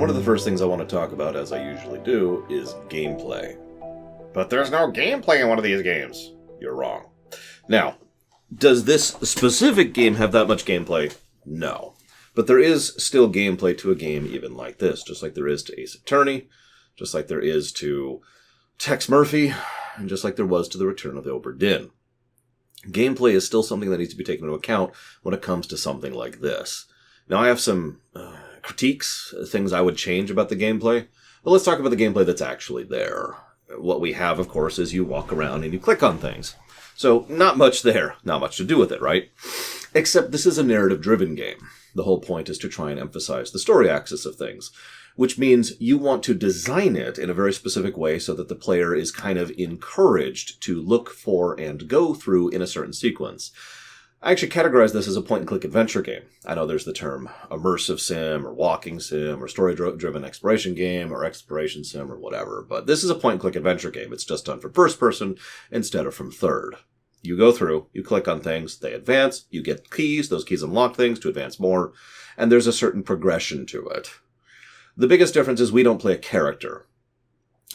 One of the first things I want to talk about, as I usually do, is gameplay. But there's no gameplay in one of these games. You're wrong. Now, does this specific game have that much gameplay? No. But there is still gameplay to a game even like this, just like there is to Ace Attorney, just like there is to Tex Murphy, and just like there was to The Return of the Obra Dinn. Gameplay is still something that needs to be taken into account when it comes to something like this. Now, I have some critiques, things I would change about the gameplay, but let's talk about the gameplay that's actually there. What we have, of course, is you walk around and you click on things. So, not much there, not much to do with it, right? Except this is a narrative-driven game. The whole point is to try and emphasize the story axis of things, which means you want to design it in a very specific way so that the player is kind of encouraged to look for and go through in a certain sequence. I actually categorize this as a point-and-click adventure game. I know there's the term immersive sim, or walking sim, or story-driven exploration game, or exploration sim, or whatever, but this is a point-and-click adventure game. It's just done from first person instead of from third. You go through, you click on things, they advance, you get keys, those keys unlock things to advance more, and there's a certain progression to it. The biggest difference is we don't play a character.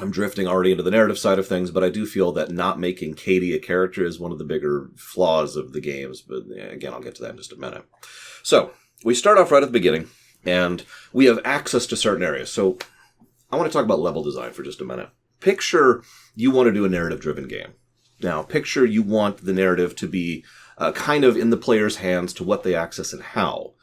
I'm drifting already into the narrative side of things, but I do feel that not making Katie a character is one of the bigger flaws of the games, but again, I'll get to that in just a minute. So, we start off right at the beginning, and we have access to certain areas. So, I want to talk about level design for just a minute. Picture you want to do a narrative-driven game. Now, picture you want the narrative to be kind of in the player's hands to what they access and how.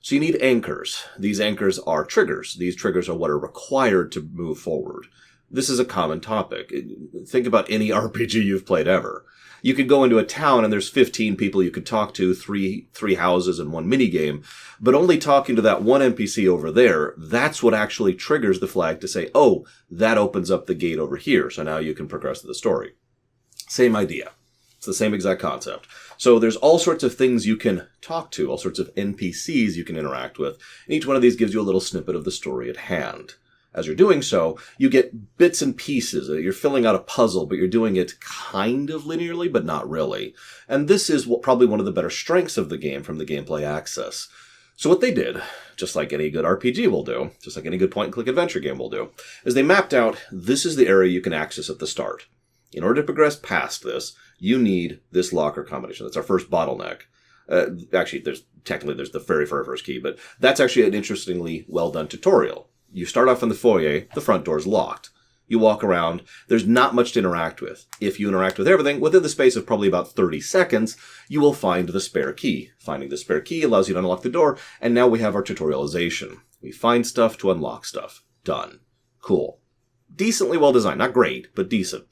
So you need anchors. These anchors are triggers. These triggers are what are required to move forward. This is a common topic. Think about any RPG you've played ever. You could go into a town and there's 15 people you could talk to, three houses and one minigame, but only talking to that one NPC over there, that's what actually triggers the flag to say, oh, that opens up the gate over here, so now you can progress the story. Same idea. It's the same exact concept. So there's all sorts of things you can talk to, all sorts of NPCs you can interact with, and each one of these gives you a little snippet of the story at hand. As you're doing so, you get bits and pieces. You're filling out a puzzle, but you're doing it kind of linearly, but not really. And this is probably one of the better strengths of the game from the gameplay axis. So what they did, just like any good RPG will do, just like any good point-and-click adventure game will do, is they mapped out, this is the area you can access at the start. In order to progress past this, you need this locker combination. That's our first bottleneck. Actually, there's the very first key, but that's actually an interestingly well-done tutorial. You start off in the foyer, the front door's locked. You walk around, there's not much to interact with. If you interact with everything, within the space of probably about 30 seconds, you will find the spare key. Finding the spare key allows you to unlock the door, and now we have our tutorialization. We find stuff to unlock stuff. Done. Cool. Decently well designed. Not great, but decent.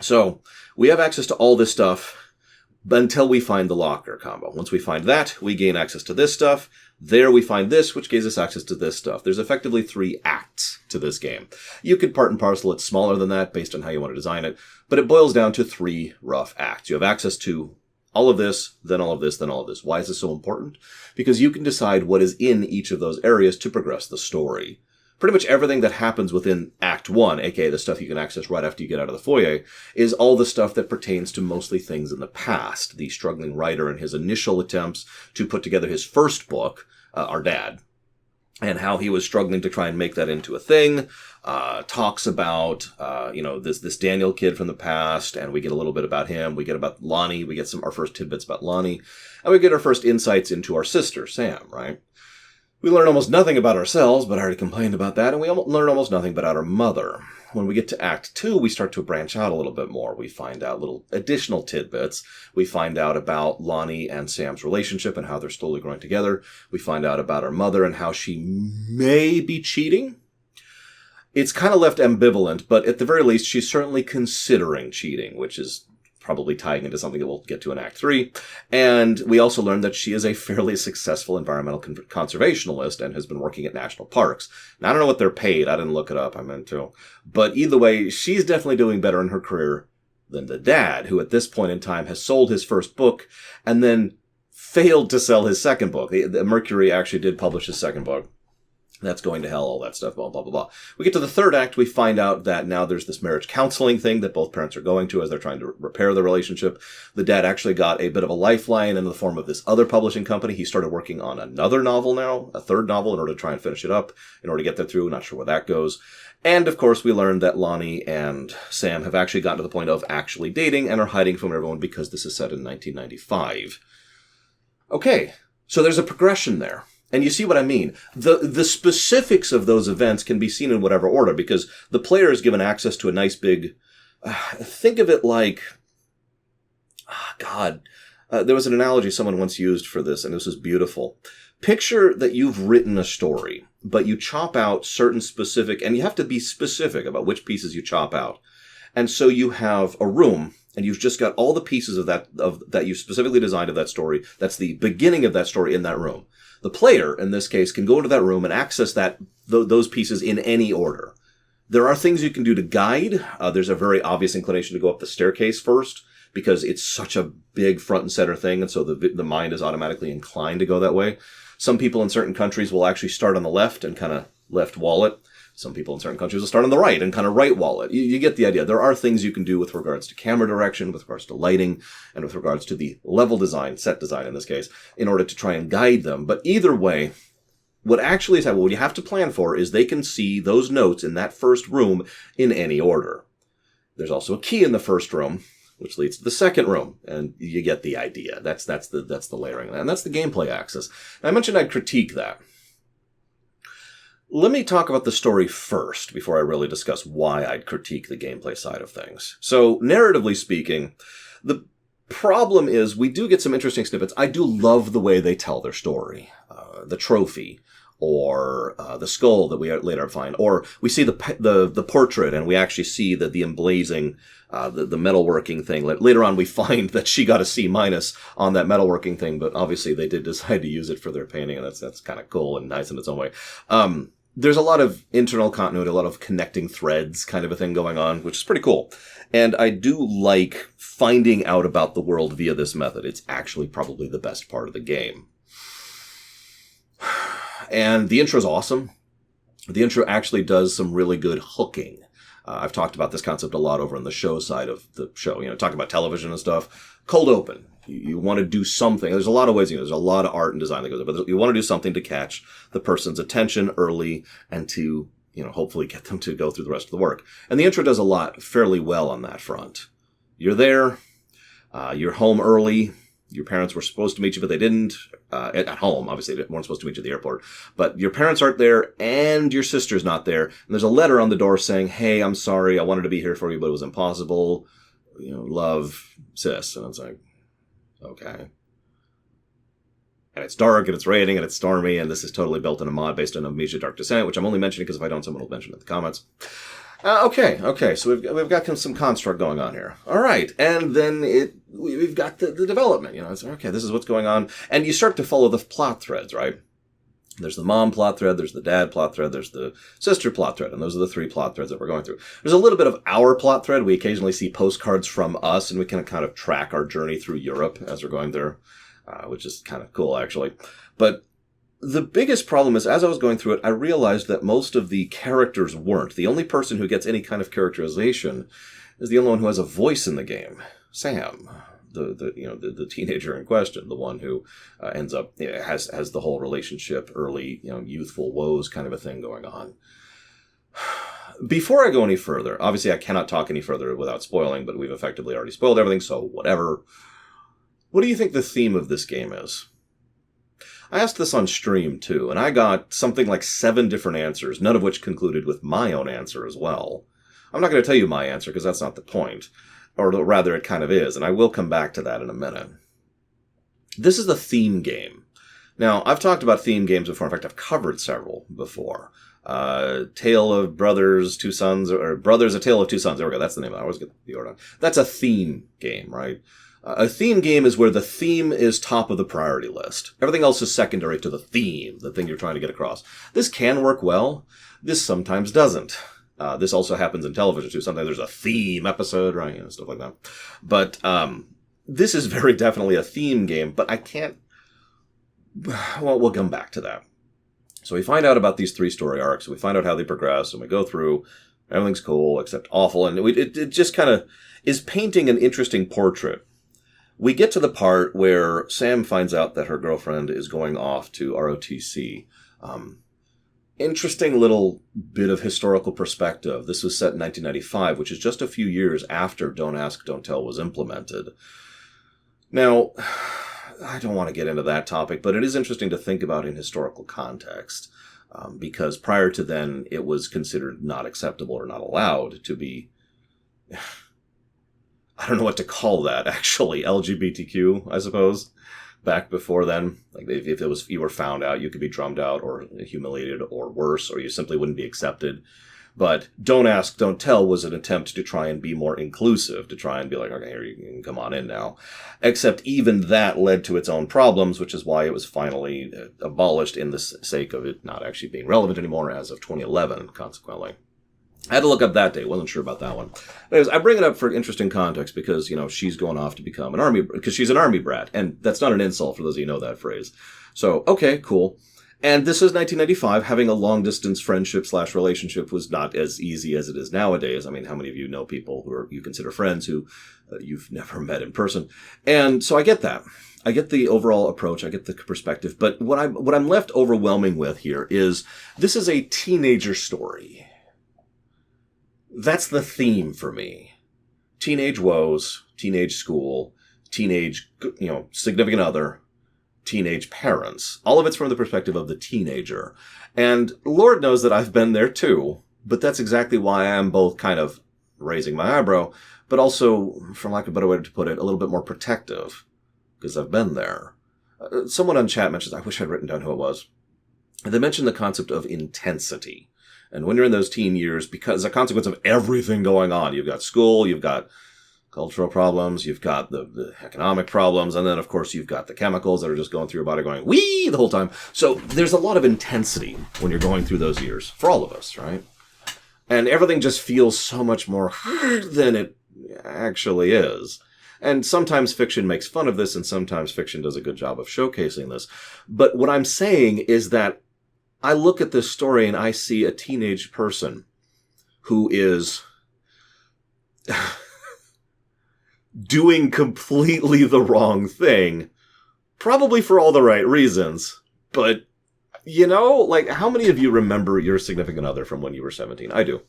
So, we have access to all this stuff until we find the locker combo. Once we find that, we gain access to this stuff. There we find this, which gives us access to this stuff. There's effectively 3 acts to this game. You could part and parcel it smaller than that based on how you want to design it, but it boils down to 3 rough acts. You have access to all of this, then all of this, then all of this. Why is this so important? Because you can decide what is in each of those areas to progress the story. Pretty much everything that happens within Act 1, aka the stuff you can access right after you get out of the foyer, is all the stuff that pertains to mostly things in the past. The struggling writer and his initial attempts to put together his first book, Our Dad, and how he was struggling to try and make that into a thing, talks about, this Daniel kid from the past, and we get a little bit about him. We get about Lonnie. We get our first tidbits about Lonnie, and we get our first insights into our sister, Sam, right? We learn almost nothing about ourselves, but I already complained about that, and we learn almost nothing about our mother. When we get to Act 2, we start to branch out a little bit more. We find out little additional tidbits. We find out about Lonnie and Sam's relationship and how they're slowly growing together. We find out about our mother and how she may be cheating. It's kind of left ambivalent, but at the very least, she's certainly considering cheating, which is probably tying into something that we'll get to in Act 3. And we also learned that she is a fairly successful environmental conservationalist and has been working at national parks. Now, I don't know what they're paid. I didn't look it up. I meant to. But either way, she's definitely doing better in her career than the dad, who at this point in time has sold his first book and then failed to sell his second book. Mercury actually did publish his second book. That's going to hell, all that stuff, blah, blah, blah, blah. We get to the third act, we find out that now there's this marriage counseling thing that both parents are going to as they're trying to repair the relationship. The dad actually got a bit of a lifeline in the form of this other publishing company. He started working on another novel now, a third novel, in order to try and finish it up, in order to get that through. Not sure where that goes. And, of course, we learned that Lonnie and Sam have actually gotten to the point of actually dating and are hiding from everyone because this is set in 1995. Okay, so there's a progression there. And you see what I mean. The specifics of those events can be seen in whatever order, because the player is given access to a nice big... think of it like... there was an analogy someone once used for this, and this was beautiful. Picture that you've written a story, but you chop out certain specific... And you have to be specific about which pieces you chop out. And so you have a room, and you've just got all the pieces of that you specifically designed of that story. That's the beginning of that story in that room. The player, in this case, can go into that room and access those pieces in any order. There are things you can do to guide. There's a very obvious inclination to go up the staircase first, because it's such a big front and center thing, and so the mind is automatically inclined to go that way. Some people in certain countries will actually start on the left and kind of left wall it. Some people in certain countries will start on the right and kind of right wall it. You get the idea. There are things you can do with regards to camera direction, with regards to lighting, and with regards to the level design, set design in this case, in order to try and guide them. But either way, what actually is happening, what you have to plan for is they can see those notes in that first room in any order. There's also a key in the first room, which leads to the second room, and you get the idea. That's the layering, and that's the gameplay axis. And I mentioned I'd critique that. Let me talk about the story first before I really discuss why I'd critique the gameplay side of things. So, narratively speaking, the problem is we do get some interesting snippets. I do love the way they tell their story. The trophy, or the skull that we later find, or we see the portrait and we actually see the emblazing, the metalworking thing. Later on we find that she got a C- on that metalworking thing, but obviously they did decide to use it for their painting, and that's kind of cool and nice in its own way. There's a lot of internal continuity, a lot of connecting threads kind of a thing going on, which is pretty cool. And I do like finding out about the world via this method. It's actually probably the best part of the game. And the intro is awesome. The intro actually does some really good hooking. I've talked about this concept a lot over on the show side of the show, talking about television and stuff. Cold open. You want to do something. There's a lot of ways, there's a lot of art and design that goes there, but you want to do something to catch the person's attention early and to, hopefully get them to go through the rest of the work. And the intro does a lot fairly well on that front. You're there. You're home early. Your parents were supposed to meet you, but they didn't. At home, obviously, they weren't supposed to meet you at the airport. But your parents aren't there, and your sister's not there. And there's a letter on the door saying, "Hey, I'm sorry. I wanted to be here for you, but it was impossible. Love, sis." And it's like, okay. And it's dark, and it's raining, and it's stormy, and this is totally built in a mod based on Amnesia Dark Descent, which I'm only mentioning because if I don't, someone will mention it in the comments. Okay, so we've got some construct going on here. All right, and then we've got the development. It's okay. This is what's going on, and you start to follow the plot threads, right? There's the mom plot thread, there's the dad plot thread, there's the sister plot thread, and those are the three plot threads that we're going through. There's a little bit of our plot thread. We occasionally see postcards from us, and we can kind of track our journey through Europe as we're going there, which is kind of cool, actually. But the biggest problem is, as I was going through it, I realized that most of the characters weren't. The only person who gets any kind of characterization is the only one who has a voice in the game, Sam. The teenager in question, the one who ends up has the whole relationship, early youthful woes kind of a thing going on. Before I go any further, obviously I cannot talk any further without spoiling, but we've effectively already spoiled everything, so whatever. What do you think the theme of this game is? I asked this on stream too, and I got something like 7 different answers, none of which concluded with my own answer as well. I'm not going to tell you my answer because that's not the point. Or rather, it kind of is, and I will come back to that in a minute. This is a theme game. Now, I've talked about theme games before. In fact, I've covered several before. Tale of Brothers, Two Sons, or Brothers, A Tale of Two Sons. There we go. That's the name. I always get the order on. That's a theme game, right? A theme game is where the theme is top of the priority list. Everything else is secondary to the theme, the thing you're trying to get across. This can work well. This sometimes doesn't. This also happens in television too. Sometimes there's a theme episode, right? Stuff like that. But this is very definitely a theme game, but I can't... Well, we'll come back to that. So we find out about these 3 story arcs, we find out how they progress, and we go through, everything's cool, except awful, and it just kind of is painting an interesting portrait. We get to the part where Sam finds out that her girlfriend is going off to ROTC. Interesting little bit of historical perspective. This was set in 1995, which is just a few years after Don't Ask, Don't Tell was implemented. Now, I don't want to get into that topic, but it is interesting to think about in historical context, because prior to then, it was considered not acceptable or not allowed to be... I don't know what to call that, actually. LGBTQ, I suppose. Back before then, like if it was, you were found out, you could be drummed out or humiliated or worse, or you simply wouldn't be accepted. But Don't Ask, Don't Tell was an attempt to try and be more inclusive, to try and be like, okay, here, you can come on in now. Except even that led to its own problems, which is why it was finally abolished in the sake of it not actually being relevant anymore as of 2011, consequently. I had to look up that day. Wasn't sure about that one. Anyways, I bring it up for interesting context because, she's going off to become an army, because she's an army brat. And that's not an insult for those of you who know that phrase. So, okay, cool. And this is 1995. Having a long-distance friendship / relationship was not as easy as it is nowadays. I mean, how many of you know people who you consider friends who you've never met in person? And so I get that. I get the overall approach. I get the perspective. But what I'm left overwhelming with here is this is a teenager story. That's the theme for me. Teenage woes, teenage school, teenage, significant other, teenage parents. All of it's from the perspective of the teenager. And Lord knows that I've been there too, but that's exactly why I'm both kind of raising my eyebrow, but also, for lack of a better way to put it, a little bit more protective, because I've been there. Someone on chat mentions, I wish I'd written down who it was. They mentioned the concept of intensity. And when you're in those teen years, because a consequence of everything going on, you've got school, you've got cultural problems, you've got the economic problems, and then, of course, you've got the chemicals that are just going through your body going, wee, the whole time. So there's a lot of intensity when you're going through those years, for all of us, right? And everything just feels so much more than it actually is. And sometimes fiction makes fun of this, and sometimes fiction does a good job of showcasing this. But what I'm saying is that I look at this story and I see a teenage person who is doing completely the wrong thing, probably for all the right reasons. But, how many of you remember your significant other from when you were 17? I do.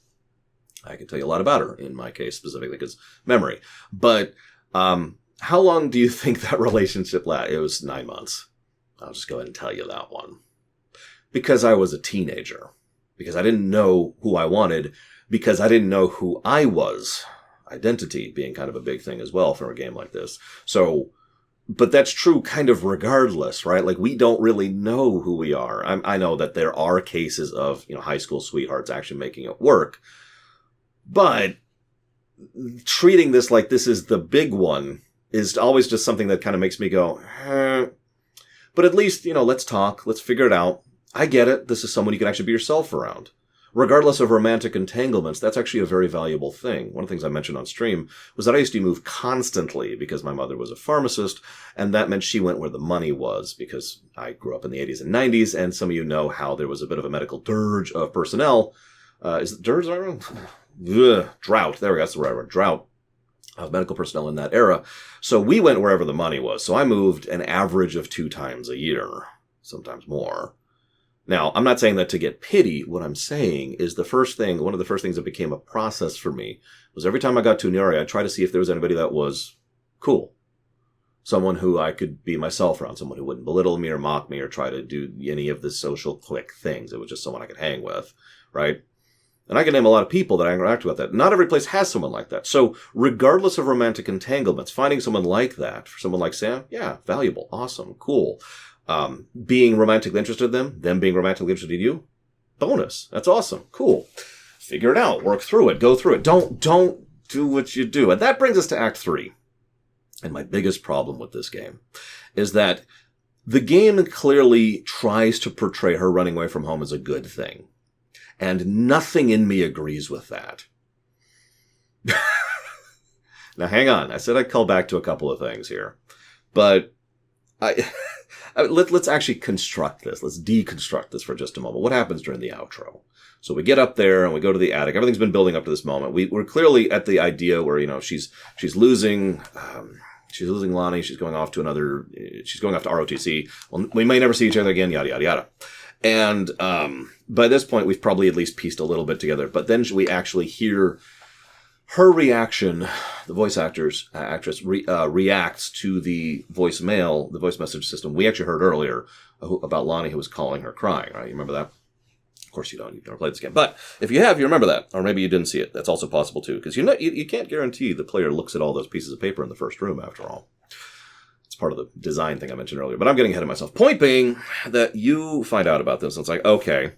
I can tell you a lot about her, in my case specifically, because memory. But how long do you think that relationship lasted? It was 9 months. I'll just go ahead and tell you that one. Because I was a teenager. Because I didn't know who I wanted. Because I didn't know who I was. Identity being kind of a big thing as well for a game like this. So, but that's true kind of regardless, right? Like, we don't really know who we are. I know that there are cases of, high school sweethearts actually making it work. But treating this like this is the big one is always just something that kind of makes me go, But at least, let's talk. Let's figure it out. I get it. This is someone you can actually be yourself around. Regardless of romantic entanglements, that's actually a very valuable thing. One of the things I mentioned on stream was that I used to move constantly because my mother was a pharmacist, and that meant she went where the money was, because I grew up in the 80s and 90s, and some of you know how there was a bit of a medical dirge of personnel. Is it dirge? Drought. There we go. That's the right word. Drought of medical personnel in that era. So we went wherever the money was. So I moved an average of 2 times a year, sometimes more. Now, I'm not saying that to get pity. What I'm saying is one of the first things that became a process for me was every time I got to a new area, I'd try to see if there was anybody that was cool. Someone who I could be myself around, someone who wouldn't belittle me or mock me or try to do any of the social clique things. It was just someone I could hang with, right? And I can name a lot of people that I interact with that. Not every place has someone like that. So regardless of romantic entanglements, finding someone like that, for someone like Sam, yeah, valuable, awesome, cool. Being romantically interested in them being romantically interested in you, bonus. That's awesome. Cool. Figure it out. Work through it. Go through it. Don't do what you do. And that brings us to Act 3. And my biggest problem with this game is that the game clearly tries to portray her running away from home as a good thing. And nothing in me agrees with that. Now, hang on. I said I'd call back to a couple of things here. But Let's actually construct this. Let's deconstruct this for just a moment. What happens during the outro? So we get up there and we go to the attic. Everything's been building up to this moment. We're clearly at the idea where, she's losing, she's losing Lonnie. She's going off to ROTC. Well, we may never see each other again, yada, yada, yada. And, by this point, we've probably at least pieced a little bit together, but then we actually hear her reaction. The voice actress reacts to the voicemail, the voice message system we actually heard earlier about Lonnie, who was calling her crying, right? You remember that? Of course you don't. You've never played this game. But if you have, you remember that. Or maybe you didn't see it. That's also possible too. Because you can't guarantee the player looks at all those pieces of paper in the first room, after all. It's part of the design thing I mentioned earlier. But I'm getting ahead of myself. Point being that you find out about this. And it's like, okay.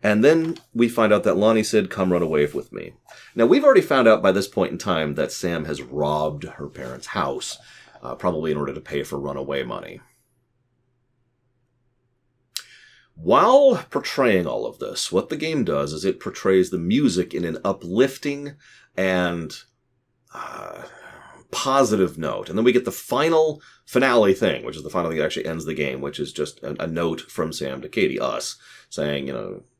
And then we find out that Lonnie said, come run away with me. Now, we've already found out by this point in time that Sam has robbed her parents' house, probably in order to pay for runaway money. While portraying all of this, what the game does is it portrays the music in an uplifting and positive note. And then we get the finale thing, which is the final thing that actually ends the game, which is just a note from Sam to Katie, us, saying,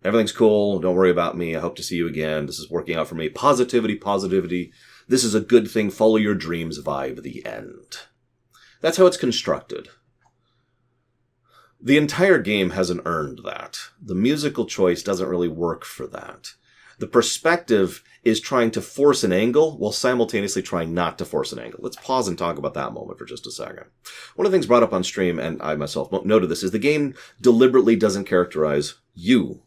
everything's cool. Don't worry about me. I hope to see you again. This is working out for me. Positivity, positivity. This is a good thing. Follow your dreams vibe, the end. That's how it's constructed. The entire game hasn't earned that. The musical choice doesn't really work for that. The perspective is trying to force an angle while simultaneously trying not to force an angle. Let's pause and talk about that moment for just a second. One of the things brought up on stream, and I myself noted this, is the game deliberately doesn't characterize you,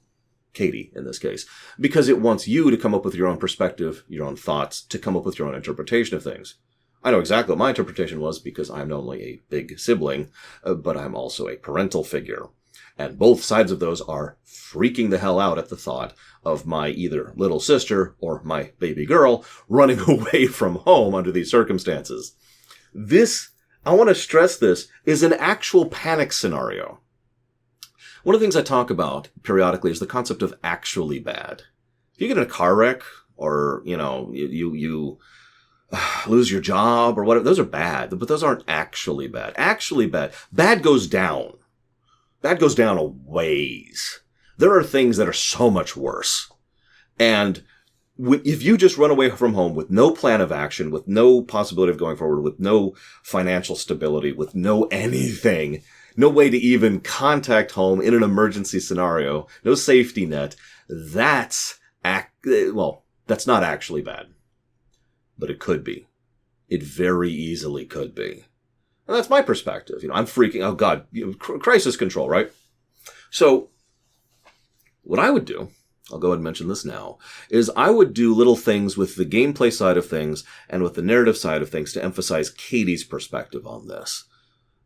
Katie in this case, because it wants you to come up with your own perspective, your own thoughts, to come up with your own interpretation of things. I know exactly what my interpretation was because I'm not only a big sibling, but I'm also a parental figure. And both sides of those are freaking the hell out at the thought of my either little sister or my baby girl running away from home under these circumstances. This, I want to stress this, is an actual panic scenario. One of the things I talk about periodically is the concept of actually bad. If you get in a car wreck or, you lose your job or whatever, those are bad, but those aren't actually bad. Actually bad. Bad goes down. Bad goes down a ways. There are things that are so much worse. And if you just run away from home with no plan of action, with no possibility of going forward, with no financial stability, with no anything, no way to even contact home in an emergency scenario, no safety net, that's not actually bad. But it could be. It very easily could be. And that's my perspective. I'm freaking, oh God, crisis control, right? So what I would do, I'll go ahead and mention this now, is I would do little things with the gameplay side of things and with the narrative side of things to emphasize Katie's perspective on this.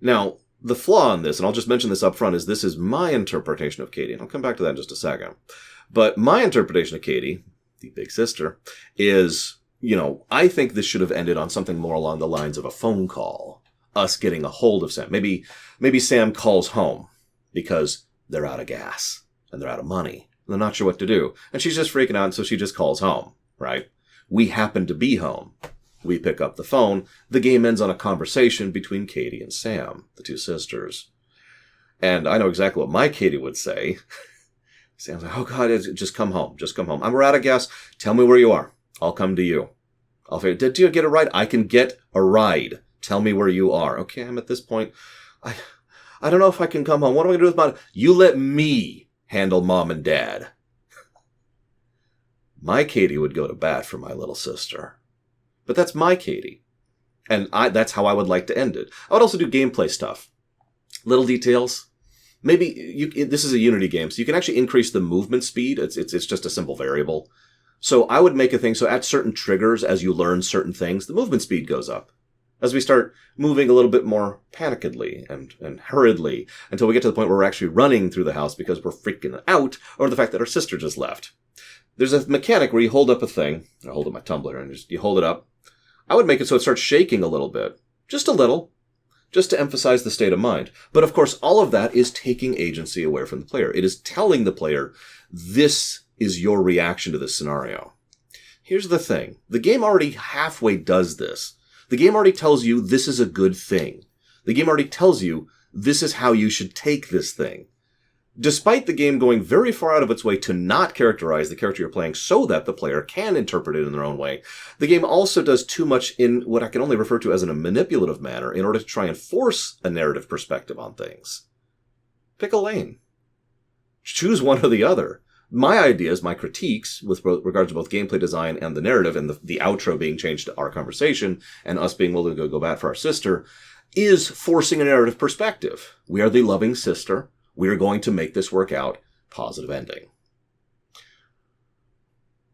Now, the flaw in this, and I'll just mention this up front, is this is my interpretation of Katie, and I'll come back to that in just a second. But my interpretation of Katie, the big sister, is, I think this should have ended on something more along the lines of a phone call. Us getting a hold of Sam. Maybe Sam calls home because they're out of gas and they're out of money. And they're not sure what to do. And she's just freaking out, and so she just calls home, right? We happen to be home. We pick up the phone. The game ends on a conversation between Katie and Sam, the two sisters. And I know exactly what my Katie would say. Sam's like, oh God, just come home. Just come home. We're out of gas. Tell me where you are. I'll come to you. I'll figure, did you get a ride? I can get a ride. Tell me where you are. Okay, I'm at this point. I don't know if I can come home. What am I going to do with mom? You let me handle mom and dad. My Katie would go to bat for my little sister. But that's my Katie. And that's how I would like to end it. I would also do gameplay stuff. Little details. Maybe this is a Unity game, so you can actually increase the movement speed. It's just a simple variable. So I would make a thing so at certain triggers, as you learn certain things, the movement speed goes up. As we start moving a little bit more panikedly and hurriedly until we get to the point where we're actually running through the house because we're freaking out over the fact that our sister just left. There's a mechanic where you hold up a thing. I hold up my tumbler and you hold it up. I would make it so it starts shaking a little bit. Just a little. Just to emphasize the state of mind. But of course, all of that is taking agency away from the player. It is telling the player, this is your reaction to this scenario. Here's the thing. The game already halfway does this. The game already tells you this is a good thing. The game already tells you this is how you should take this thing. Despite the game going very far out of its way to not characterize the character you're playing so that the player can interpret it in their own way, the game also does too much in what I can only refer to as in a manipulative manner in order to try and force a narrative perspective on things. Pick a lane. Choose one or the other. My ideas, my critiques, with regards to both gameplay design and the narrative, and the outro being changed to our conversation, and us being willing to go bat for our sister, is forcing a narrative perspective. We are the loving sister. We are going to make this work out. Positive ending.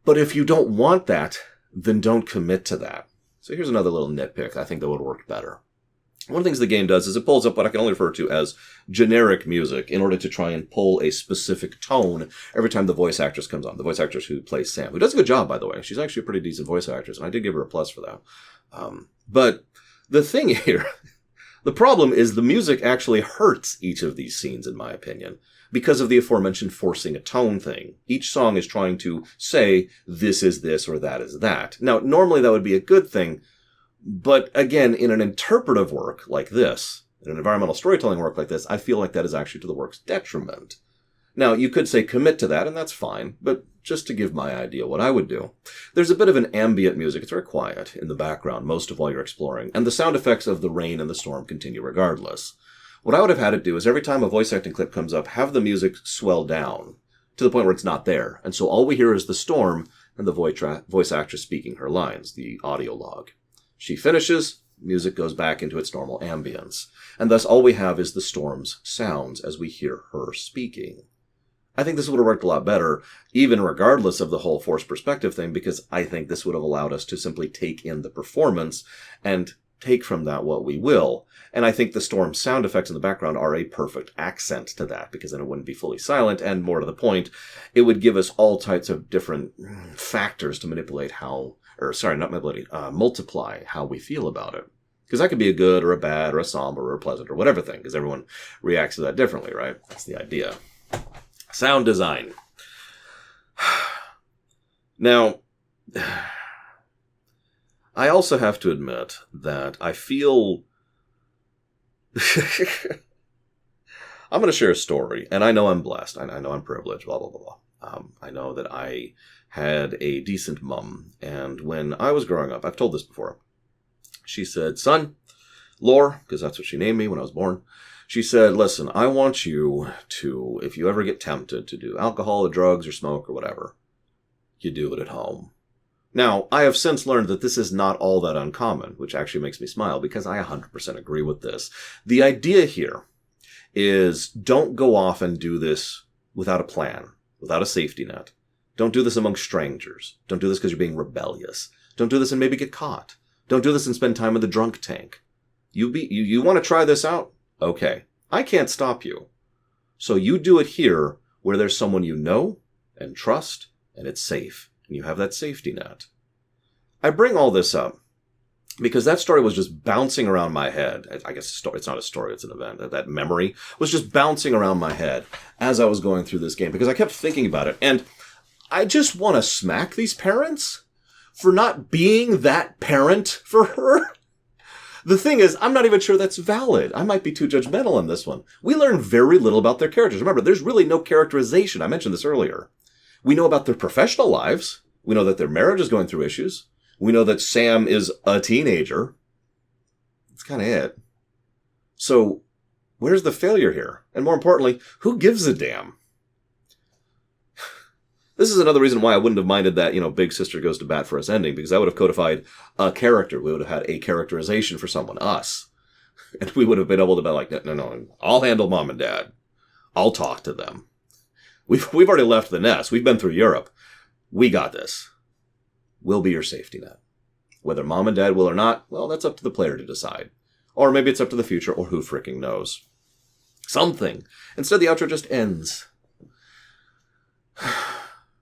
But if you don't want that, then don't commit to that. So here's another little nitpick I think that would work better. One of the things the game does is it pulls up what I can only refer to as generic music in order to try and pull a specific tone every time the voice actress comes on. The voice actress who plays Sam, who does a good job, by the way. She's actually a pretty decent voice actress, and I did give her a plus for that. But the thing here, the problem is the music actually hurts each of these scenes, in my opinion, because of the aforementioned forcing a tone thing. Each song is trying to say, this is this or that is that. Now, normally that would be a good thing, but again, in an interpretive work like this, in an environmental storytelling work like this, I feel like that is actually to the work's detriment. Now, you could say commit to that, and that's fine, but just to give my idea what I would do. There's a bit of an ambient music. It's very quiet in the background most of while you're exploring, and the sound effects of the rain and the storm continue regardless. What I would have had it do is every time a voice acting clip comes up, have the music swell down to the point where it's not there. And so all we hear is the storm and the voice actress speaking her lines, the audio log. She finishes, music goes back into its normal ambience. And thus all we have is the storm's sounds as we hear her speaking. I think this would have worked a lot better, even regardless of the whole forced perspective thing, because I think this would have allowed us to simply take in the performance and take from that what we will. And I think the storm sound effects in the background are a perfect accent to that, because then it wouldn't be fully silent, and more to the point, it would give us all types of different factors to manipulate multiply how we feel about it. Because that could be a good or a bad or a somber or a pleasant or whatever thing, because everyone reacts to that differently, right? That's the idea. Sound design. Now, I also have to admit that I feel... I'm going to share a story, and I know I'm blessed. I know I'm privileged, blah, blah, blah, blah. I know that I had a decent mom, and when I was growing up, I've told this before, she said, son, Lore, because that's what she named me when I was born, she said, listen, I want you to, if you ever get tempted to do alcohol or drugs or smoke or whatever, you do it at home. Now, I have since learned that this is not all that uncommon, which actually makes me smile because I 100% agree with this. The idea here is don't go off and do this without a plan, without a safety net. Don't do this among strangers. Don't do this because you're being rebellious. Don't do this and maybe get caught. Don't do this and spend time in the drunk tank. You want to try this out? Okay, I can't stop you. So you do it here where there's someone you know and trust and it's safe. And you have that safety net. I bring all this up because that story was just bouncing around my head. I guess it's not a story, it's an event. That memory was just bouncing around my head as I was going through this game because I kept thinking about it. And I just want to smack these parents for not being that parent for her. The thing is, I'm not even sure that's valid. I might be too judgmental on this one. We learn very little about their characters. Remember, there's really no characterization. I mentioned this earlier. We know about their professional lives. We know that their marriage is going through issues. We know that Sam is a teenager. That's kind of it. So, where's the failure here? And more importantly, who gives a damn? This is another reason why I wouldn't have minded that, Big Sister Goes to Bat for Us ending, because I would have codified a character. We would have had a characterization for someone, us. And we would have been able to be like, no, I'll handle mom and dad. I'll talk to them. We've already left the nest. We've been through Europe. We got this. We'll be your safety net. Whether mom and dad will or not, well, that's up to the player to decide. Or maybe it's up to the future, or who fricking knows. Something. Instead, the outro just ends.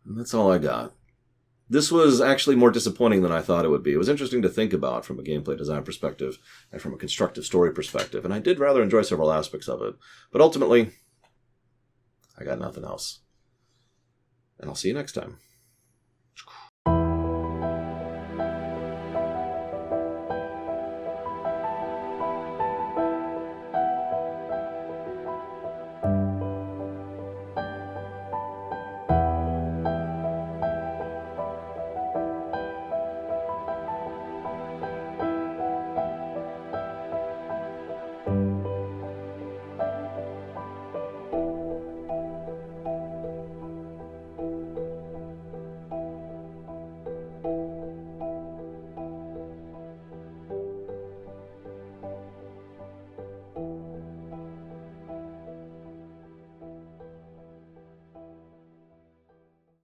And that's all I got. This was actually more disappointing than I thought it would be. It was interesting to think about from a gameplay design perspective and from a constructive story perspective, and I did rather enjoy several aspects of it. But ultimately, I got nothing else. And I'll see you next time.